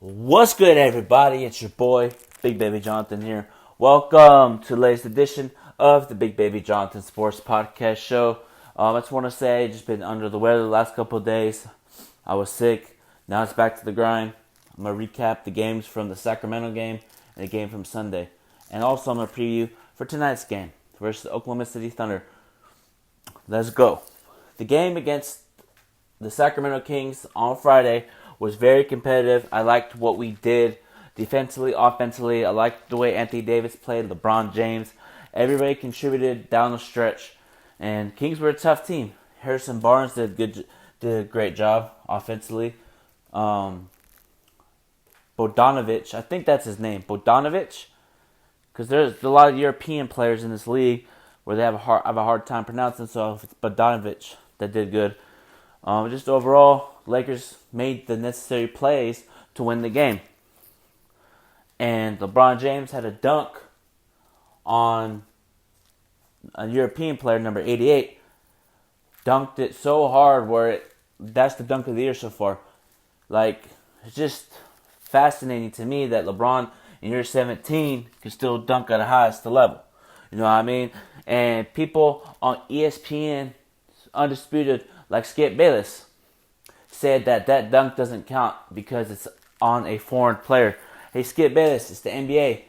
What's good, everybody? It's your boy, Bigbabyjonathan here. Welcome to the latest edition of the Bigbabyjonathan Sports Podcast Show. I just want to say, just been under the weather the last couple of days. I was sick. Now it's back to the grind. I'm going to recap the games from the Sacramento game and the game from Sunday. And also I'm going to preview for tonight's game versus the Oklahoma City Thunder. Let's go. The game against the Sacramento Kings on Friday was very competitive. I liked what we did defensively, offensively. I liked the way Anthony Davis played, LeBron James. Everybody contributed down the stretch. And Kings were a tough team. Harrison Barnes did a great job offensively. Bogdanovic, I think that's his name, Bogdanovic, because there's a lot of European players in this league where they have a hard time pronouncing. So if it's Bogdanovic that did good. Just overall, Lakers made the necessary plays to win the game. And LeBron James had a dunk on a European player, number 88. Dunked it so hard that's the dunk of the year so far. It's just fascinating to me that LeBron in year 17 can still dunk at the highest level. You know what I mean? And people on ESPN, Undisputed, like Skip Bayless, said that dunk doesn't count because it's on a foreign player. Hey, Skip Bayless, it's the NBA.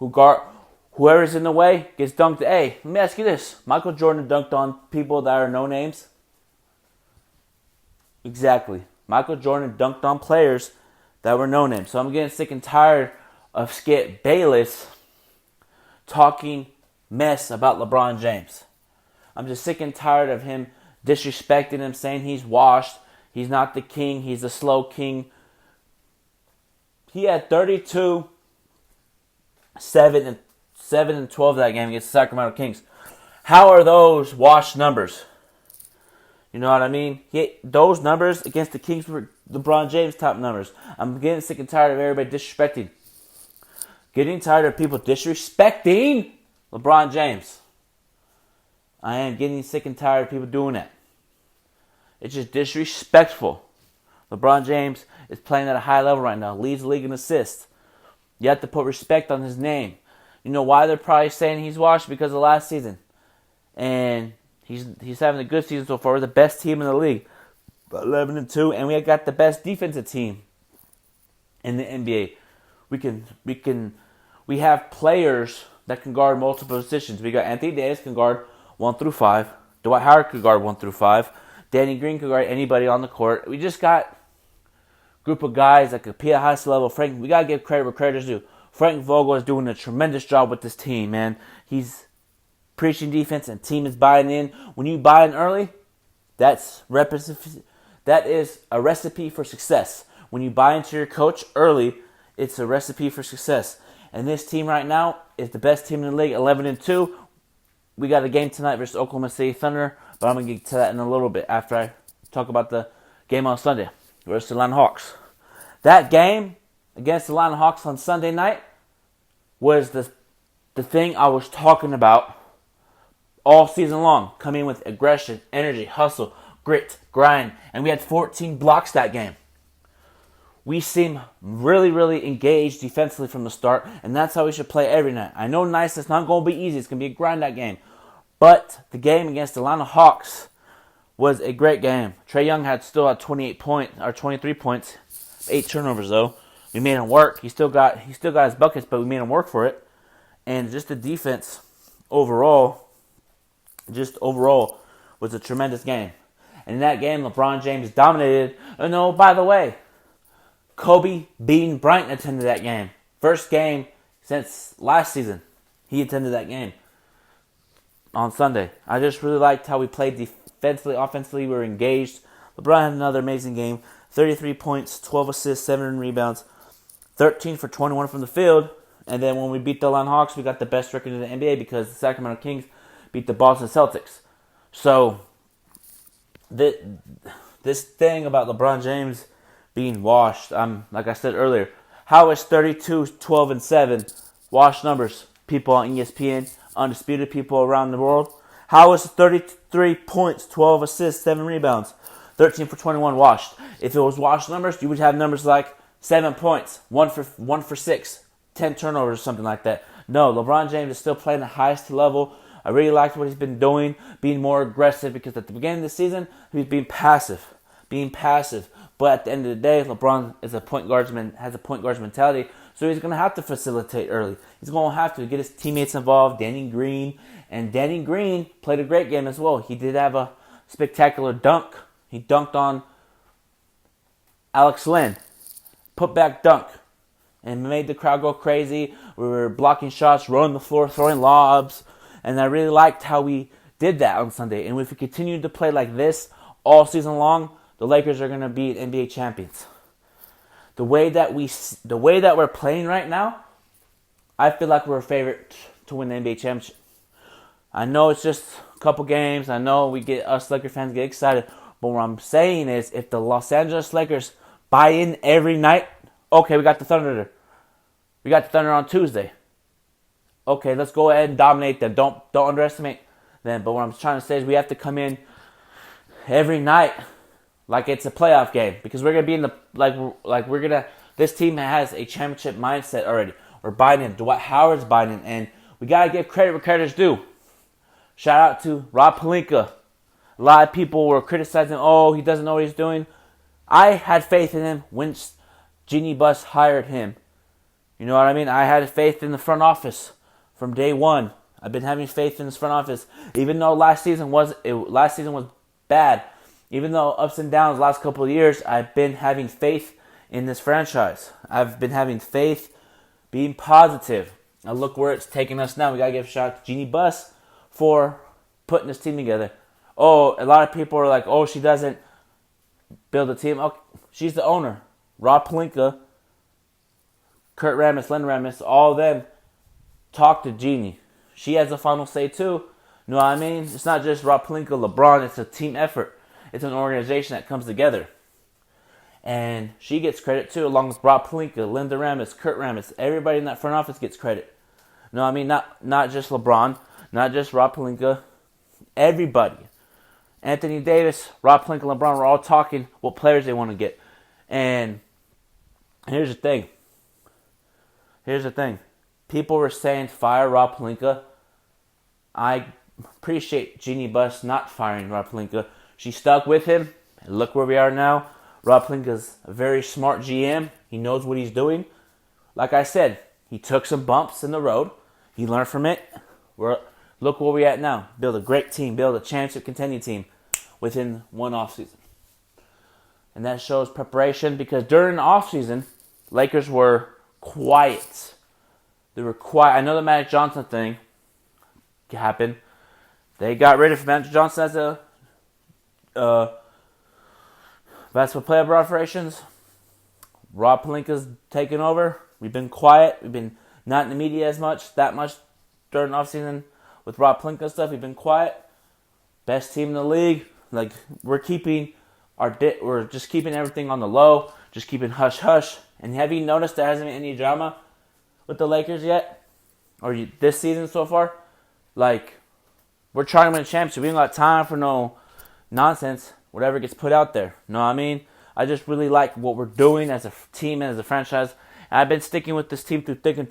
Whoever's in the way gets dunked. Hey, let me ask you this. Michael Jordan dunked on people that are no names? Exactly. Michael Jordan dunked on players that were no names. So I'm getting sick and tired of Skip Bayless talking mess about LeBron James. I'm just sick and tired of him disrespecting him, saying he's washed. He's not the king. He's the slow king. He had 32, 7 and 12 that game against the Sacramento Kings. How are those washed numbers? You know what I mean? Those numbers against the Kings were LeBron James top numbers. I'm getting sick and tired of everybody disrespecting. Getting tired of people disrespecting LeBron James. I am getting sick and tired of people doing that. It's just disrespectful. LeBron James is playing at a high level right now. Leads the league in assists. You have to put respect on his name. You know why they're probably saying he's washed? Because of last season. And he's having a good season so far. We're the best team in the league. 11-2. And we got the best defensive team in the NBA. We have players that can guard multiple positions. We got Anthony Davis can guard 1 through 5. Dwight Howard could guard 1 through 5. Danny Green could guard anybody on the court. We just got a group of guys that could be at highest level. We got to give credit where credit is due. Frank Vogel is doing a tremendous job with this team, man. He's preaching defense and team is buying in. When you buy in early, that is a recipe for success. When you buy into your coach early, it's a recipe for success. And this team right now is the best team in the league, 11-2. We got a game tonight versus Oklahoma City Thunder, but I'm going to get to that in a little bit after I talk about the game on Sunday versus the Atlanta Hawks. That game against the Atlanta Hawks on Sunday night was the thing I was talking about all season long. Coming in with aggression, energy, hustle, grit, grind, and we had 14 blocks that game. We seem really, really engaged defensively from the start, and that's how we should play every night. I know it's not going to be easy. It's going to be a grind that game. But the game against the Atlanta Hawks was a great game. Trae Young still had 23 points, 8 turnovers though. We made him work. He still got his buckets, but we made him work for it. And just the defense overall was a tremendous game. And in that game, LeBron James dominated. And oh, by the way, Kobe Bean Bryant attended that game. First game since last season. He attended that game on Sunday. I just really liked how we played defensively, offensively. We were engaged. LeBron had another amazing game. 33 points, 12 assists, 7 rebounds, 13 for 21 from the field. And then when we beat the Atlanta Hawks, we got the best record in the NBA because the Sacramento Kings beat the Boston Celtics. So, this thing about LeBron James being washed, like I said earlier, how is 32, 12, and 7 washed numbers? People on ESPN, Undisputed, people around the world. How is 33 points, 12 assists, 7 rebounds, 13 for 21 washed? If it was washed numbers, you would have numbers like 7 points, 1 for 6, 10 turnovers or something like that. No, LeBron James is still playing the highest level. I really liked what he's been doing, being more aggressive, because at the beginning of the season, he was being passive. But at the end of the day, LeBron is has a point guard's mentality, so he's going to have to facilitate early. He's going to have to get his teammates involved, Danny Green. And Danny Green played a great game as well. He did have a spectacular dunk. He dunked on Alex Len. Put back dunk. And made the crowd go crazy. We were blocking shots, rolling the floor, throwing lobs. And I really liked how we did that on Sunday. And if we continue to play like this all season long, the Lakers are going to be NBA champions. The way that we're playing right now, I feel like we're a favorite to win the NBA championship. I know it's just a couple games. I know us Lakers fans get excited. But what I'm saying is, if the Los Angeles Lakers buy in every night, okay, we got the Thunder. We got the Thunder on Tuesday. Okay, let's go ahead and dominate them. Don't underestimate them. But what I'm trying to say is we have to come in every night like it's a playoff game, because we're gonna be in the this team has a championship mindset already. We're buying in. Dwight Howard's buying in, and we gotta give credit where credit's due. Shout out to Rob Pelinka. A lot of people were criticizing, he doesn't know what he's doing. I had faith in him when Jeannie Buss hired him. You know what I mean? I had faith in the front office from day one. I've been having faith in this front office, even though last season was bad. Even though ups and downs the last couple of years, I've been having faith in this franchise. I've been having faith, being positive. Now look where it's taking us now. We gotta give a shout out to Jeannie Buss for putting this team together. A lot of people are like, she doesn't build a team. Okay, she's the owner. Rob Pelinka, Kurt Rambis, Len Rambis, all of them talk to Jeannie. She has the final say too. You know what I mean? It's not just Rob Pelinka, LeBron. It's a team effort. It's an organization that comes together. And she gets credit too, along with Rob Pelinka, Linda Rambis, Kurt Rambis. Everybody in that front office gets credit. You know what I mean? Not just LeBron, not just Rob Pelinka. Everybody. Anthony Davis, Rob Pelinka, LeBron were all talking what players they want to get. And here's the thing. People were saying fire Rob Pelinka. I appreciate Jeannie Buss not firing Rob Pelinka. She stuck with him. And look where we are now. Rob Pelinka's a very smart GM. He knows what he's doing. Like I said, he took some bumps in the road. He learned from it. Look where we're at now. Build a great team. Build a championship contending team within one offseason. And that shows preparation, because during the offseason, Lakers were quiet. They were quiet. I know the Magic Johnson thing happened. They got rid of Magic Johnson as a basketball player operations. Rob Pelinka's taken over. We've been quiet. We've been not in the media that much during the offseason with Rob Pelinka stuff. We've been quiet. Best team in the league. We're just keeping everything on the low. Just keeping hush hush. And have you noticed there hasn't been any drama with the Lakers yet? Or this season so far? We're trying to win a championship. We ain't got time for no nonsense. Whatever gets put out there. You know what I mean? I just really like what we're doing as a team and as a franchise. And I've been sticking with this team through thick and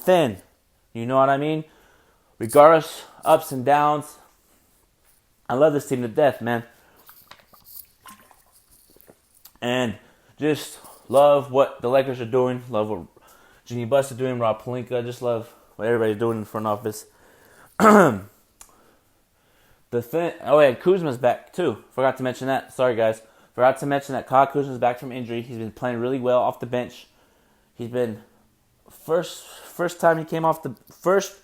thin. You know what I mean? Regardless, ups and downs. I love this team to death, man. And just love what the Lakers are doing. Love what Jeannie Buss is doing, Rob Pelinka. Just love what everybody's doing in the front office. Kuzma's back too. Forgot to mention that. Sorry, guys. Forgot to mention that Kyle Kuzma's back from injury. He's been playing really well off the bench. He's been first time he came off the first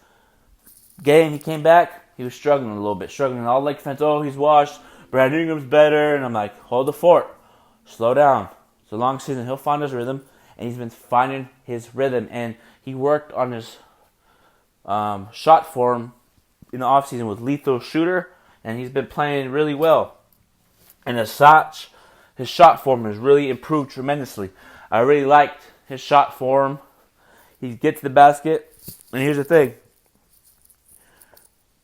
game he came back, he was struggling a little bit. All Lakers fans, he's washed. Brandon Ingram's better. And I'm like, hold the fort. Slow down. It's a long season. He'll find his rhythm. And he's been finding his rhythm. And he worked on his shot form in the offseason with lethal shooter. And he's been playing really well. And as such, his shot form has really improved tremendously. I really liked his shot form. He gets the basket. And here's the thing.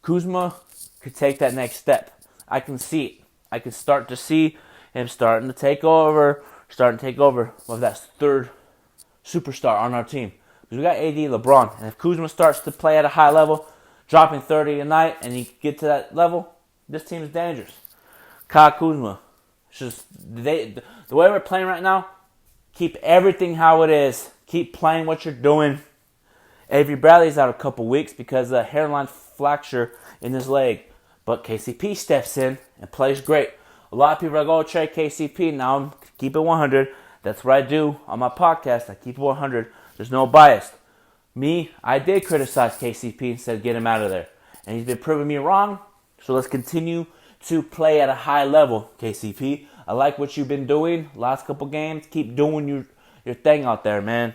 Kuzma could take that next step. I can see it. I can start to see him starting to take over, starting to take over with that third superstar on our team. Because we got AD, LeBron, and if Kuzma starts to play at a high level, dropping 30 a night, and he get to that level, this team is dangerous. Kyle Kuzma, it's just the way we're playing right now. Keep everything how it is. Keep playing what you're doing. Avery Bradley's out a couple weeks because of a hairline fracture in his leg. But KCP steps in and plays great. A lot of people are like, oh, trade KCP. Now I'm keep it 100. That's what I do on my podcast. I keep it 100. There's no bias. Me, I did criticize KCP and said get him out of there. And he's been proving me wrong. So let's continue to play at a high level, KCP. I like what you've been doing last couple games. Keep doing your thing out there, man.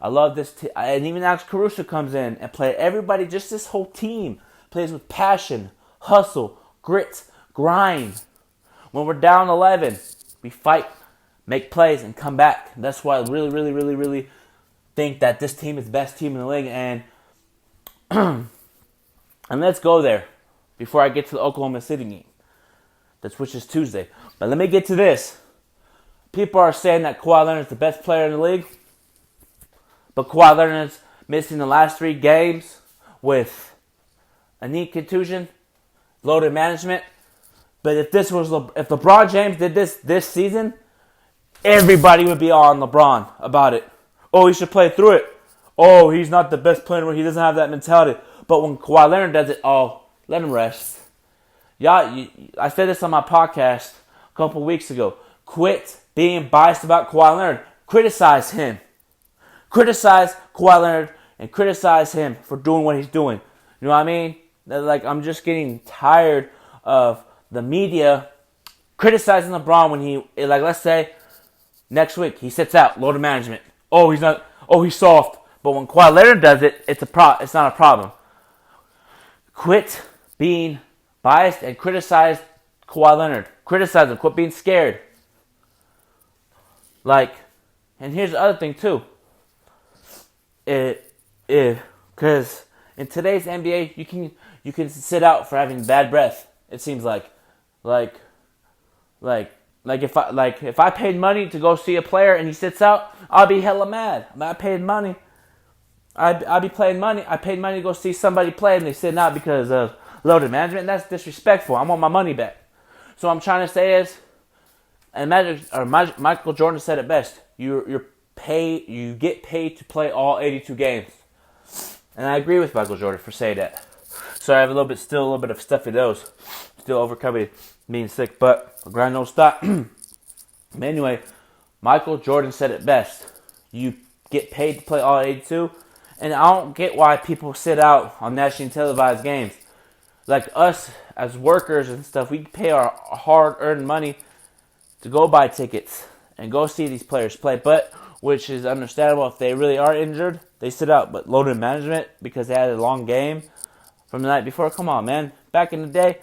I love this. And even Alex Caruso comes in and play. Everybody, just this whole team, plays with passion, hustle, grit, grind. When we're down 11, we fight, make plays, and come back. That's why I really, really, really, really think that this team is the best team in the league. And and let's go there before I get to the Oklahoma City game. Which is Tuesday. But let me get to this. People are saying that Kawhi Leonard's the best player in the league. But Kawhi Leonard's missing the last 3 games with a knee contusion, loaded management. But if LeBron James did this season, everybody would be on LeBron about it. Oh, he should play through it. Oh, he's not the best player. He doesn't have that mentality. But when Kawhi Leonard does it, oh, let him rest. I said this on my podcast a couple weeks ago. Quit being biased about Kawhi Leonard. Criticize him. Criticize Kawhi Leonard and criticize him for doing what he's doing. You know what I mean? Like, I'm just getting tired of the media criticizing LeBron when he, like, let's say next week he sits out, load of management. Oh, he's not. Oh, he's soft. But when Kawhi Leonard does it, it's not a problem. Quit being biased and criticize Kawhi Leonard. Criticize him. Quit being scared. Like, and here's the other thing too. Because in today's NBA, you can sit out for having bad breath. It seems like if I paid money to go see a player and he sits out, I'll be hella mad. I paid money. I'd be paying money. I paid money to go see somebody play and they sit out because of loaded management. That's disrespectful. I want my money back. So what I'm trying to say is, and Michael Jordan said it best. You get paid to play all 82 games, and I agree with Michael Jordan for saying that. So I have a little bit of stuffy nose, still overcoming being sick, but grind don't stop. But anyway, Michael Jordan said it best. You get paid to play all 82, and I don't get why people sit out on nationally televised games. Like us as workers and stuff, we pay our hard-earned money to go buy tickets and go see these players play. But which is understandable if they really are injured, they sit out. But loaded management because they had a long game from the night before. Come on, man. Back in the day,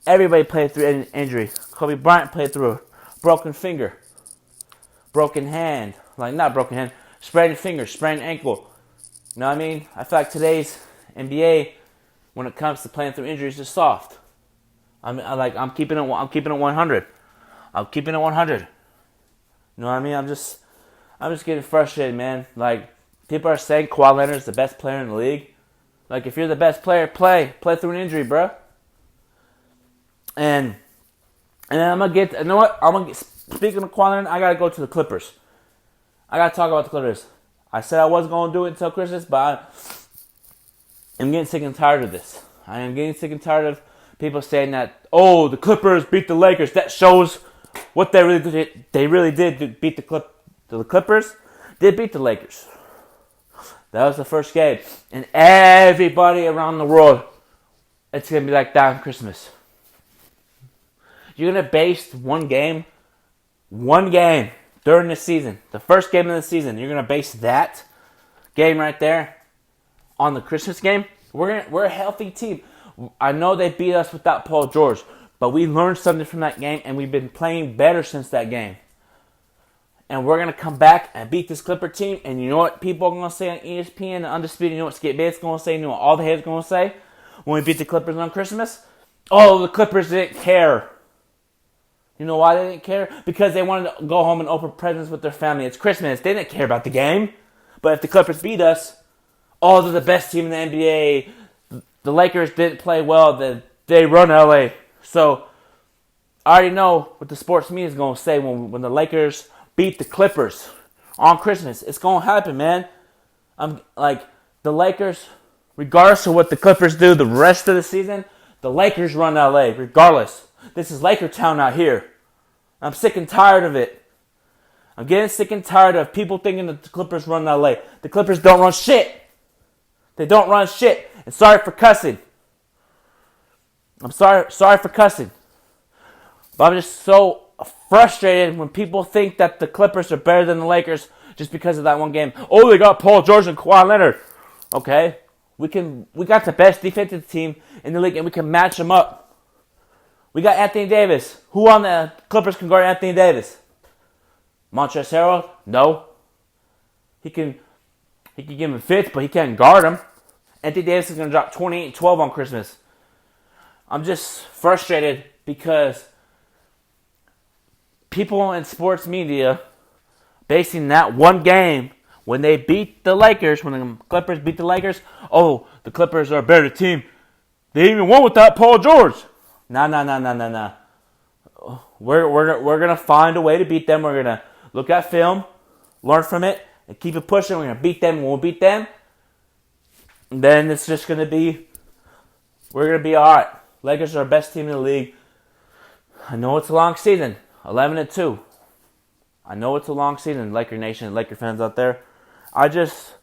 everybody played through an injury. Kobe Bryant played through a broken finger, broken hand, like not broken hand, sprained finger, sprained ankle. You know what I mean? I feel like today's NBA, when it comes to playing through injuries, is soft. I'm keeping it 100. I'm keeping it 100. You know what I mean? I'm just getting frustrated, man. Like, people are saying Kawhi Leonard is the best player in the league. Like, if you're the best player, play through an injury, bro. And I'm gonna get. You know what? Speaking of Kawhi Leonard, I gotta go to the Clippers. I gotta talk about the Clippers. I said I wasn't gonna do it until Christmas, but I'm getting sick and tired of this. I am getting sick and tired of people saying that, oh, the Clippers beat the Lakers. That shows what they really did. They really did beat the Clippers. Did beat the Lakers. That was the first game. And everybody around the world, it's going to be like that on Christmas. You're going to base one game during the season, the first game of the season, you're going to base that game right there on the Christmas game. We're a healthy team. I know they beat us without Paul George, but we learned something from that game, and we've been playing better since that game. And we're going to come back and beat this Clipper team. And you know what people are going to say on ESPN and Undisputed? You know what Skip Bates is going to say? You know what all the haters are going to say when we beat the Clippers on Christmas? Oh, the Clippers didn't care. You know why they didn't care? Because they wanted to go home and open presents with their family. It's Christmas. They didn't care about the game. But if the Clippers beat us, they're the best team in the NBA. The Lakers didn't play well. They run LA. So I already know what the sports media is going to say when the Lakers beat the Clippers on Christmas. It's going to happen, man. I'm like, the Lakers, regardless of what the Clippers do the rest of the season, the Lakers run LA regardless. This is Laker town out here. I'm sick and tired of it. I'm getting sick and tired of people thinking that the Clippers run LA. The Clippers don't run shit. They don't run shit. And sorry for cussing. I'm sorry for cussing. But I'm just so frustrated when people think that the Clippers are better than the Lakers just because of that one game. Oh, they got Paul George and Kawhi Leonard. Okay. We got the best defensive team in the league and we can match them up. We got Anthony Davis. Who on the Clippers can guard Anthony Davis? Montrezl Harrell? No. He can give him fits, but he can't guard him. Anthony Davis is going to drop 28 and 12 on Christmas. I'm just frustrated because people in sports media basing that one game when they beat the Lakers, when the Clippers beat the Lakers, oh, the Clippers are a better team. They even won without Paul George. Nah. We're gonna find a way to beat them. We're gonna look at film, learn from it, and keep it pushing. We're gonna beat them. When we beat them, then it's just gonna be. We're gonna be all right. Lakers are our best team in the league. I know it's a long season, 11-2. I know it's a long season, Laker Nation, Laker fans out there. I just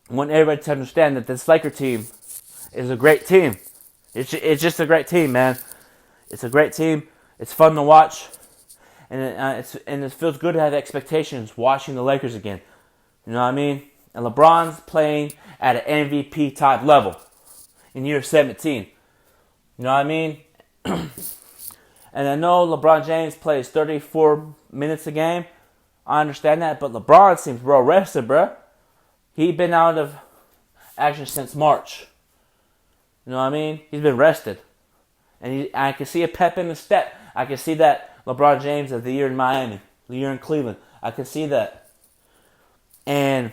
want everybody to understand that this Laker team is a great team. It's just a great team, man. It's a great team. It's fun to watch, and it feels good to have expectations watching the Lakers again. You know what I mean? And LeBron's playing at an MVP type level in year 17. You know what I mean? And I know LeBron James plays 34 minutes a game. I understand that, but LeBron seems well rested, bruh. He's been out of action since March. You know what I mean? He's been rested. And I can see a pep in his step. I can see that LeBron James of the year in Miami, the year in Cleveland. I can see that. And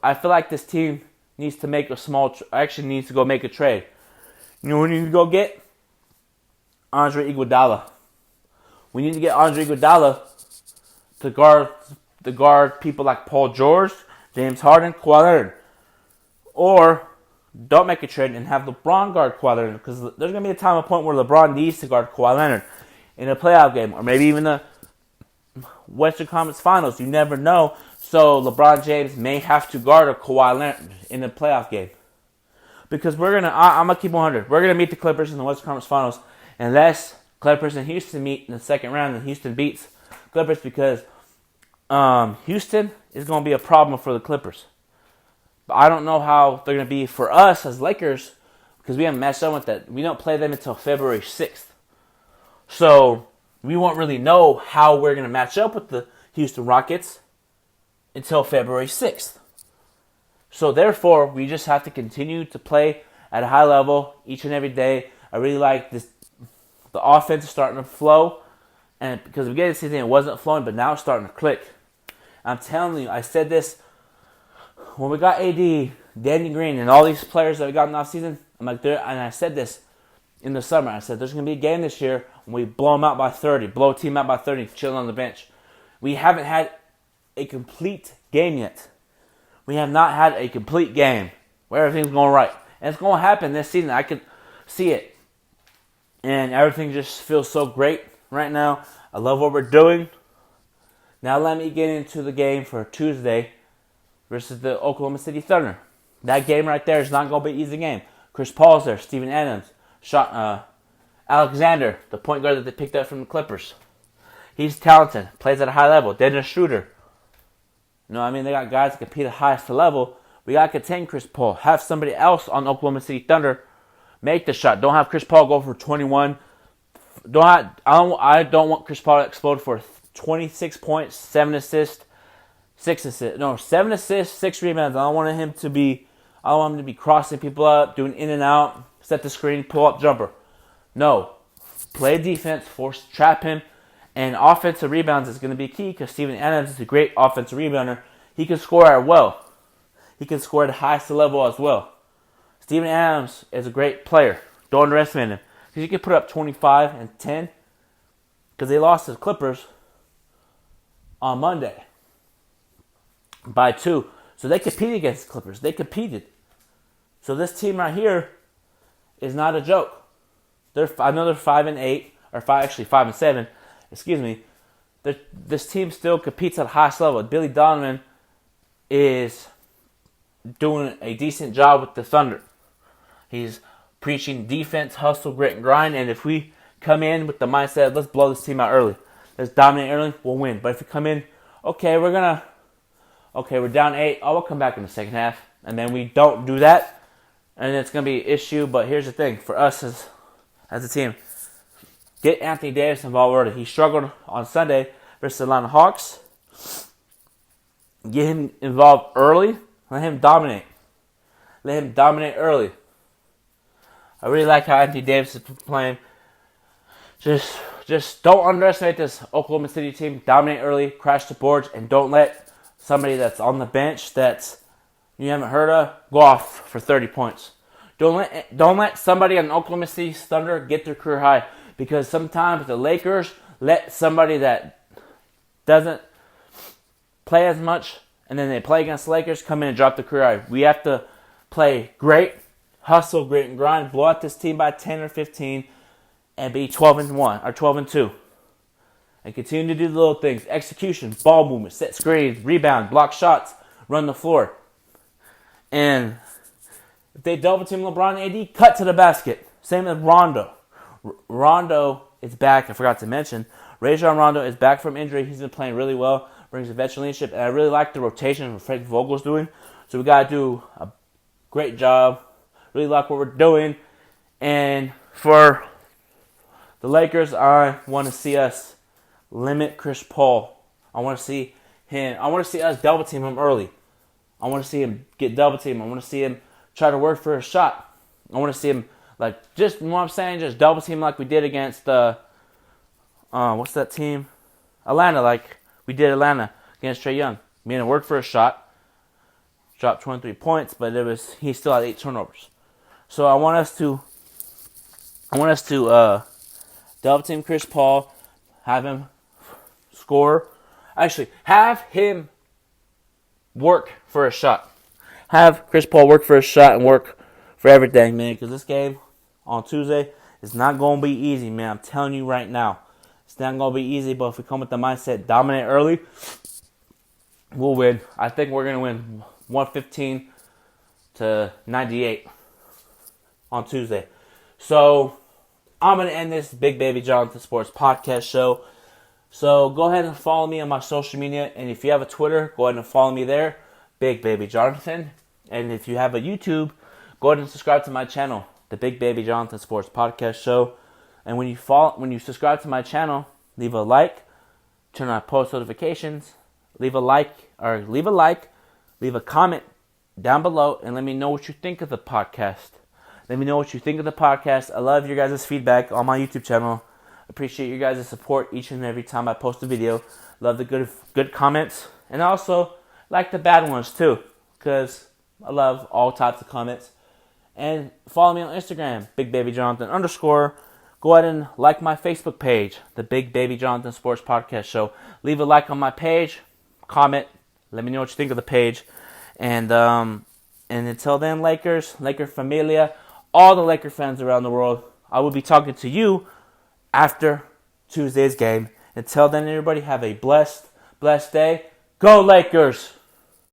I feel like this team needs to make needs to go make a trade. You know who we need to go get? Andre Iguodala. We need to get Andre Iguodala to guard people like Paul George, James Harden, Kawhi Leonard. Or don't make a trade and have LeBron guard Kawhi Leonard, because there's going to be a point where LeBron needs to guard Kawhi Leonard in a playoff game, or maybe even the Western Conference Finals. You never know. So LeBron James may have to guard a Kawhi Leonard in a playoff game. Because I'm going to keep 100. We're going to meet the Clippers in the Western Conference Finals unless Clippers and Houston meet in the second round and Houston beats Clippers, because Houston is going to be a problem for the Clippers. But I don't know how they're going to be for us as Lakers, because we haven't matched up with that. We don't play them until February 6th. So we won't really know how we're going to match up with the Houston Rockets until February 6th. So therefore, we just have to continue to play at a high level each and every day. I really like this. The offense is starting to flow. And because we get the season, it wasn't flowing, but now it's starting to click. I'm telling you, I said this when we got AD, Danny Green, and all these players that we got in the offseason. I'm like, and I said this in the summer. I said, there's going to be a game this year when we blow them out by 30, blow a team out by 30, chilling on the bench. We haven't had a complete game yet. We have not had a complete game where everything's going right. And it's going to happen this season. I can see it. And everything just feels so great right now. I love what we're doing. Now let me get into the game for Tuesday versus the Oklahoma City Thunder. That game right there is not going to be an easy game. Chris Paul's there. Steven Adams. Alexander, the point guard that they picked up from the Clippers. He's talented. Plays at a high level. Dennis Schroeder. You know what I mean? They got guys that compete at the highest level. We got to contain Chris Paul. Have somebody else on Oklahoma City Thunder make the shot. Don't have Chris Paul go for 21. I don't want Chris Paul to explode for 26 points, 7 assists, 6 assists. No, 7 assists, 6 rebounds. I don't want him to be crossing people up, doing in and out, set the screen, pull up jumper. No. play defense, trap him, and offensive rebounds is going to be key because Steven Adams is a great offensive rebounder. He can score at well. He can score at the highest level as well. Steven Adams is a great player. Don't underestimate him because he can put up 25 and 10 because they lost to the Clippers on Monday by 2. So they competed against the Clippers. They competed. So this team right here is not a joke. I know they're 5-8 or 5-7. Excuse me. This team still competes at the highest level. Billy Donovan is doing a decent job with the Thunder. He's preaching defense, hustle, grit, and grind. And if we come in with the mindset, let's blow this team out early, let's dominate early, we'll win. But if we come in, we're down 8. Oh, we'll come back in the second half. And then we don't do that, and it's going to be an issue. But here's the thing. For us as a team, get Anthony Davis involved early. He struggled on Sunday versus the Atlanta Hawks. Get him involved early. Let him dominate. Let him dominate early. I really like how Anthony Davis is playing. Just don't underestimate this Oklahoma City team. Dominate early, crash the boards, and don't let somebody that's on the bench that you haven't heard of go off for 30 points. Don't let somebody on Oklahoma City Thunder get their career high, because sometimes the Lakers let somebody that doesn't play as much, and then they play against the Lakers, come in and drop the career high. We have to play great, hustle, grit, and grind, blow out this team by 10 or 15, and be 12-1 or 12-2. And continue to do the little things. Execution, ball movement, set screens, rebound, block shots, run the floor. And if they double team LeBron and AD, cut to the basket. Same as Rondo. Rondo is back. I forgot to mention. Rajon Rondo is back from injury. He's been playing really well. Brings a veteran leadership. And I really like the rotation that Frank Vogel's doing. So we got to do a great job. Really like what we're doing. And for the Lakers, I want to see us limit Chris Paul. I want to see us double team him early. I want to see him get double teamed. I want to see him try to work for a shot. I want to see him, just double team like we did against what's that team? Atlanta, like we did Atlanta against Trae Young. Made him work for a shot. Dropped 23 points, but he still had 8 turnovers. So I want us to double team Chris Paul, have him score. Actually, have him work for a shot. Have Chris Paul work for a shot and work for everything, man. Because this game on Tuesday is not going to be easy, man. I'm telling you right now. It's not going to be easy, but if we come with the mindset, dominate early, we'll win. I think we're going to win 115-98 on Tuesday. So I'm going to end this Big Baby Jonathan Sports Podcast show. So go ahead and follow me on my social media. And if you have a Twitter, go ahead and follow me there, Big Baby Jonathan. And if you have a YouTube, go ahead and subscribe to my channel, the Big Baby Jonathan Sports Podcast Show. And when you subscribe to my channel, leave a like, turn on post notifications, leave a comment down below, and let me know what you think of the podcast. Let me know what you think of the podcast. I love your guys' feedback on my YouTube channel. Appreciate your guys' support each and every time I post a video. Love the good comments. And also like the bad ones too, because I love all types of comments. And follow me on Instagram, BigBabyJonathan_. Go ahead and like my Facebook page, the Big Baby Jonathan Sports Podcast Show. Leave a like on my page, comment, let me know what you think of the page. And until then, Laker Familia, all the Laker fans around the world, I will be talking to you after Tuesday's game. Until then, everybody, have a blessed day. Go Lakers!